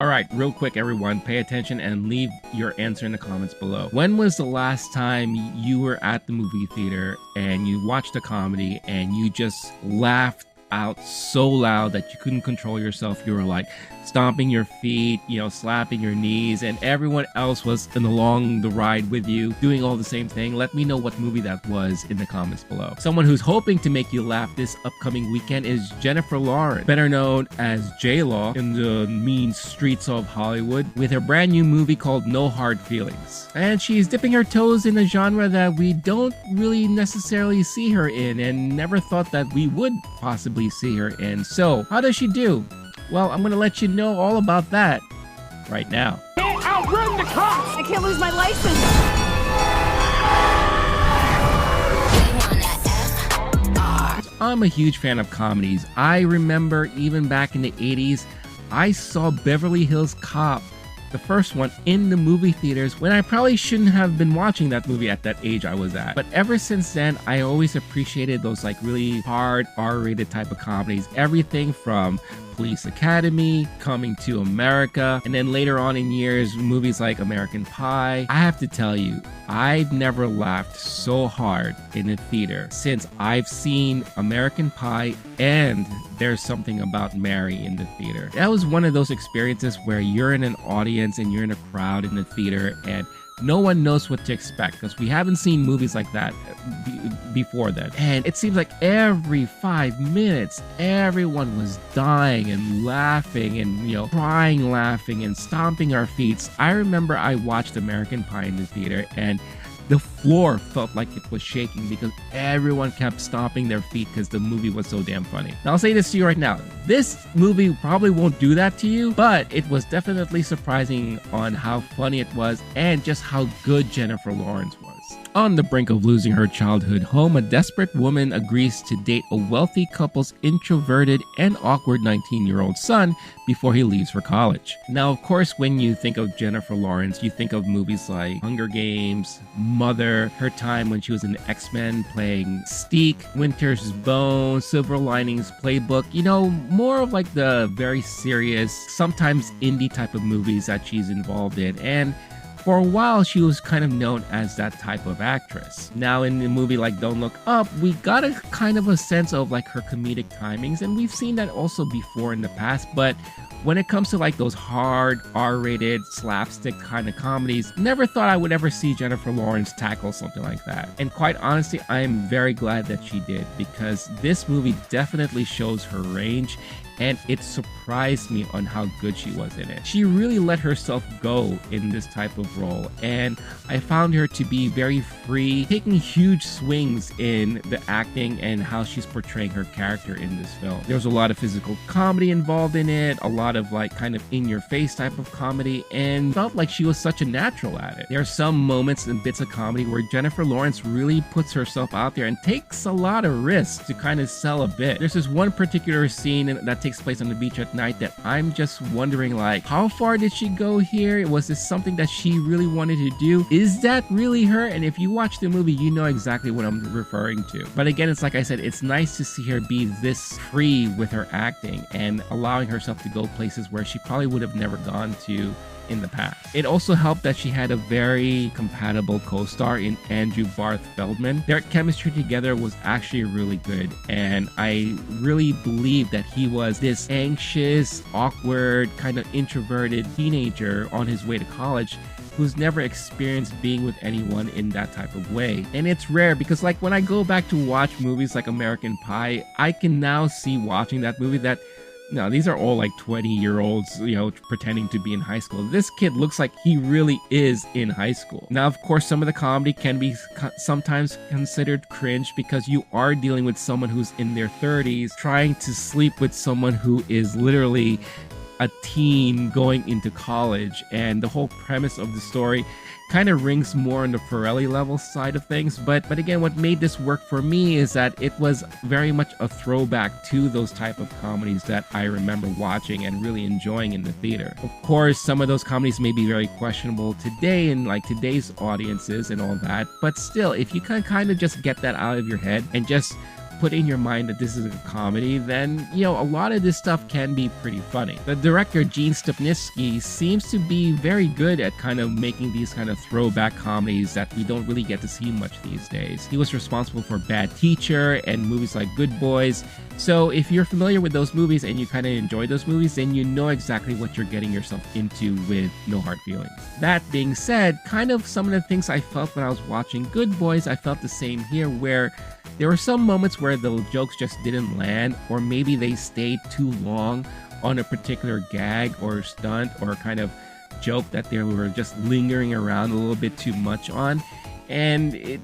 All right, real quick, everyone, pay attention and leave your answer in the comments below. When was the last time you were at the movie theater and you watched a comedy and you just laughed out so loud that you couldn't control yourself? You were like stomping your feet, slapping your knees, and everyone else was along the ride with you doing all the same thing. Let me know what movie that was in the comments below. Someone who's hoping to make you laugh this upcoming weekend is Jennifer Lawrence, better known as J-Law in the mean streets of Hollywood, with her brand new movie called No Hard Feelings. And she's dipping her toes in a genre that we don't really necessarily see her in and never thought that we would possibly see her in. So how does she do? Well, I'm going to let you know all about that right now. Can't outrun the cops! I can't lose my license! I'm a huge fan of comedies. I remember even back in the 80s, I saw Beverly Hills Cop, the first one, in the movie theaters when I probably shouldn't have been watching that movie at that age I was at. But ever since then, I always appreciated those really hard R-rated type of comedies. Everything from Police Academy, Coming to America, and then later on in years, movies like American Pie. I have to tell you, I've never laughed so hard in a theater since I've seen American Pie and There's Something About Mary in the theater. That was one of those experiences where you're in an audience and you're in a crowd in the theater and no one knows what to expect because we haven't seen movies like that before then. And it seems like every 5 minutes, everyone was dying and laughing and, crying, laughing and stomping our feet. I remember I watched American Pie in the theater and the floor felt like it was shaking because everyone kept stomping their feet because the movie was so damn funny. Now, I'll say this to you right now. This movie probably won't do that to you, but it was definitely surprising on how funny it was and just how good Jennifer Lawrence was. On the brink of losing her childhood home, a desperate woman agrees to date a wealthy couple's introverted and awkward 19-year-old son before he leaves for college. Now, of course, when you think of Jennifer Lawrence, you think of movies like Hunger Games, Mother, her time when she was in X-Men playing Mystique, Winter's Bone, Silver Linings Playbook, more of the very serious, sometimes indie type of movies that she's involved in. And for a while, she was kind of known as that type of actress. Now, in a movie like Don't Look Up, we got a kind of a sense of her comedic timings, and we've seen that also before in the past. But when it comes to those hard R-rated slapstick kind of comedies, never thought I would ever see Jennifer Lawrence tackle something like that. And quite honestly, I am very glad that she did, because this movie definitely shows her range, and it surprised me on how good she was in it. She really let herself go in this type of role, and I found her to be very free, taking huge swings in the acting and how she's portraying her character in this film. There's a lot of physical comedy involved in it, a lot of kind of in-your-face type of comedy, and felt like she was such a natural at it. There are some moments and bits of comedy where Jennifer Lawrence really puts herself out there and takes a lot of risks to kind of sell a bit. There's this one particular scene that takes place on the beach at night that I'm just wondering, how far did she go here? Was this something that she really wanted to do? Is that really her? And if you watch the movie, you know exactly what I'm referring to. But again, it's like I said, it's nice to see her be this free with her acting and allowing herself to go places where she probably would have never gone to in the past. It also helped that she had a very compatible co-star in Barth Feldman. Their chemistry together was actually really good, and I really believe that he was this anxious, awkward, kind of introverted teenager on his way to college who's never experienced being with anyone in that type of way. And it's rare because when I go back to watch movies like American Pie, I can now see watching that movie that these are all 20-year-olds, pretending to be in high school. This kid looks like he really is in high school. Now, of course, some of the comedy can be sometimes considered cringe because you are dealing with someone who's in their 30s trying to sleep with someone who is literally a teen going into college. And the whole premise of the story kind of rings more on the Ferrelli level side of things. But again, what made this work for me is that it was very much a throwback to those type of comedies that I remember watching and really enjoying in the theater. Of course, some of those comedies may be very questionable today in today's audiences and all that, but still, if you can kind of just get that out of your head and just put in your mind that this is a comedy, then, a lot of this stuff can be pretty funny. The director, Stupnitsky, seems to be very good at kind of making these kind of throwback comedies that we don't really get to see much these days. He was responsible for Bad Teacher and movies like Good Boys. So if you're familiar with those movies and you kind of enjoy those movies, then you know exactly what you're getting yourself into with No Hard Feelings. That being said, kind of some of the things I felt when I was watching Good Boys, I felt the same here, where there were some moments where the jokes just didn't land, or maybe they stayed too long on a particular gag or stunt or kind of joke that they were just lingering around a little bit too much on. And it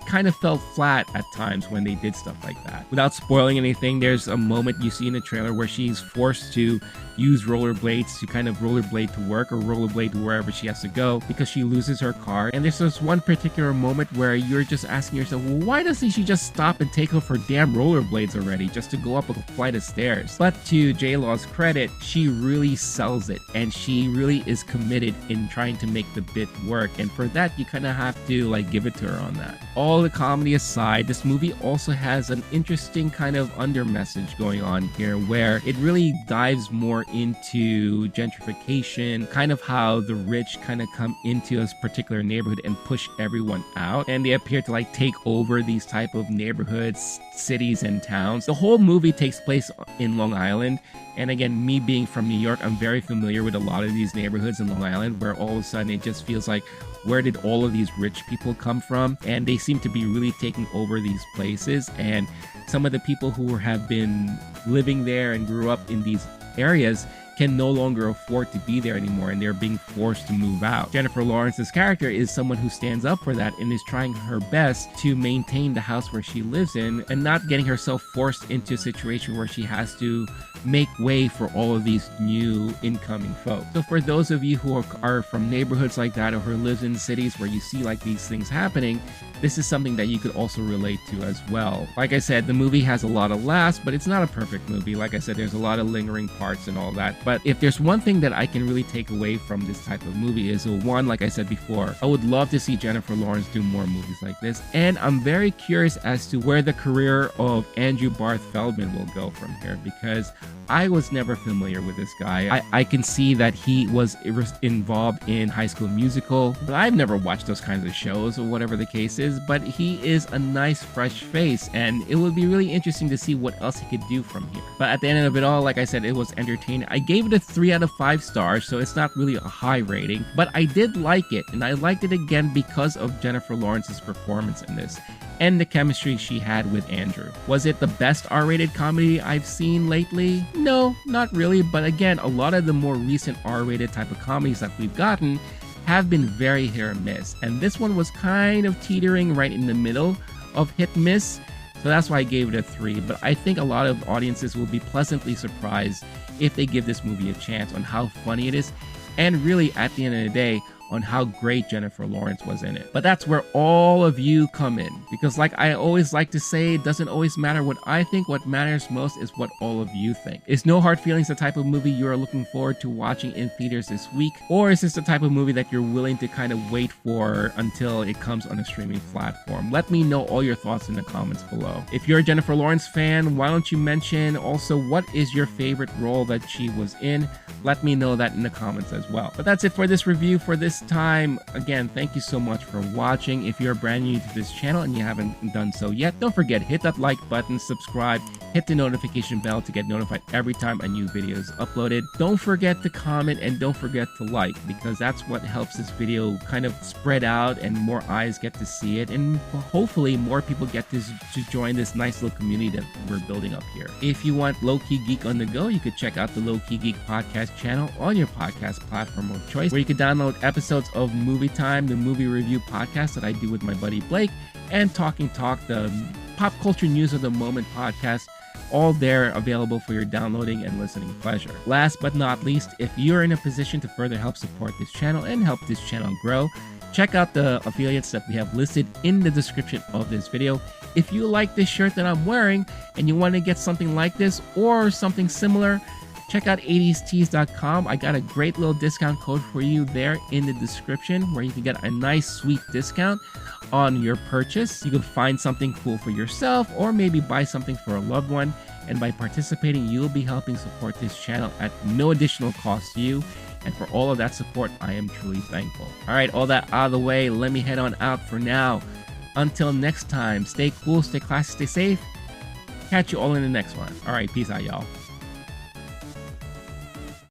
kind of felt flat at times when they did stuff like that. Without spoiling anything, there's a moment you see in the trailer where she's forced to use rollerblades to kind of rollerblade to work or rollerblade to wherever she has to go because she loses her car. And there's this one particular moment where you're just asking yourself, well, why doesn't she just stop and take off her damn rollerblades already just to go up a flight of stairs? But to J-Law's credit, she really sells it, and she really is committed in trying to make the bit work. And for that, you kind of have to give it to her on that. All the comedy aside, this movie also has an interesting kind of under message going on here, where it really dives more into gentrification, kind of how the rich kind of come into a particular neighborhood and push everyone out, and they appear to take over these type of neighborhoods, cities, and towns. The whole movie takes place in Long Island, and again, me being from New York, I'm very familiar with a lot of these neighborhoods in Long Island, where all of a sudden it just feels like, where did all of these rich people come from? And they seem to be really taking over these places, and some of the people who have been living there and grew up in these areas can no longer afford to be there anymore, and they're being forced to move out. Jennifer Lawrence's character is someone who stands up for that and is trying her best to maintain the house where she lives in and not getting herself forced into a situation where she has to make way for all of these new incoming folks. So for those of you who are from neighborhoods like that, or who live in cities where you see these things happening, this is something that you could also relate to as well. Like I said, the movie has a lot of laughs, but it's not a perfect movie. Like I said, there's a lot of lingering parts and all that. But if there's one thing that I can really take away from this type of movie is, one, like I said before, I would love to see Jennifer Lawrence do more movies like this. And I'm very curious as to where the career of Andrew Barth Feldman will go from here, because I was never familiar with this guy. I can see that he was involved in High School Musical, but I've never watched those kinds of shows or whatever the case is. But he is a nice, fresh face, and it would be really interesting to see what else he could do from here. But at the end of it all, like I said, it was entertaining. I gave it a 3 out of 5 stars, so it's not really a high rating, but I did like it, and I liked it again because of Jennifer Lawrence's performance in this and the chemistry she had with Andrew. Was it the best R-rated comedy I've seen lately? No, not really, but again, a lot of the more recent R-rated type of comedies that we've gotten have been very hit or miss, and this one was kind of teetering right in the middle of hit miss, so that's why I gave it a 3. But I think a lot of audiences will be pleasantly surprised if they give this movie a chance on how funny it is, and really at the end of the day, on how great Jennifer Lawrence was in it. But that's where all of you come in, because like I always like to say, it doesn't always matter what I think. What matters most is what all of you think. Is No Hard Feelings the type of movie you are looking forward to watching in theaters this week, or is this the type of movie that you're willing to kind of wait for until it comes on a streaming platform? Let me know all your thoughts in the comments below. If you're a Jennifer Lawrence fan, why don't you mention also what is your favorite role that she was in? Let me know that in the comments as well. But that's it for this review for this time. Again, thank you so much for watching. If you're brand new to this channel and you haven't done so yet, don't forget, hit that like button, subscribe, hit the notification bell to get notified every time a new video is uploaded. Don't forget to comment, and don't forget to like, because that's what helps this video kind of spread out and more eyes get to see it, and hopefully more people get to join this nice little community that we're building up here. If you want Low-Key Geek on the go, you could check out the Low-Key Geek podcast channel on your podcast platform of choice, where you can download episodes of MovieTime, the movie review podcast that I do with my buddy Blake, and Talking Talk, the pop culture news of the moment podcast, all there available for your downloading and listening pleasure. Last but not least, if you're in a position to further help support this channel and help this channel grow, check out the affiliates that we have listed in the description of this video. If you like this shirt that I'm wearing and you want to get something like this or something similar, check out 80stees.com. I got a great little discount code for you there in the description where you can get a nice sweet discount on your purchase. You can find something cool for yourself or maybe buy something for a loved one. And by participating, you'll be helping support this channel at no additional cost to you. And for all of that support, I am truly thankful. All right, all that out of the way, let me head on out for now. Until next time, stay cool, stay classy, stay safe. Catch you all in the next one. All right, peace out, y'all.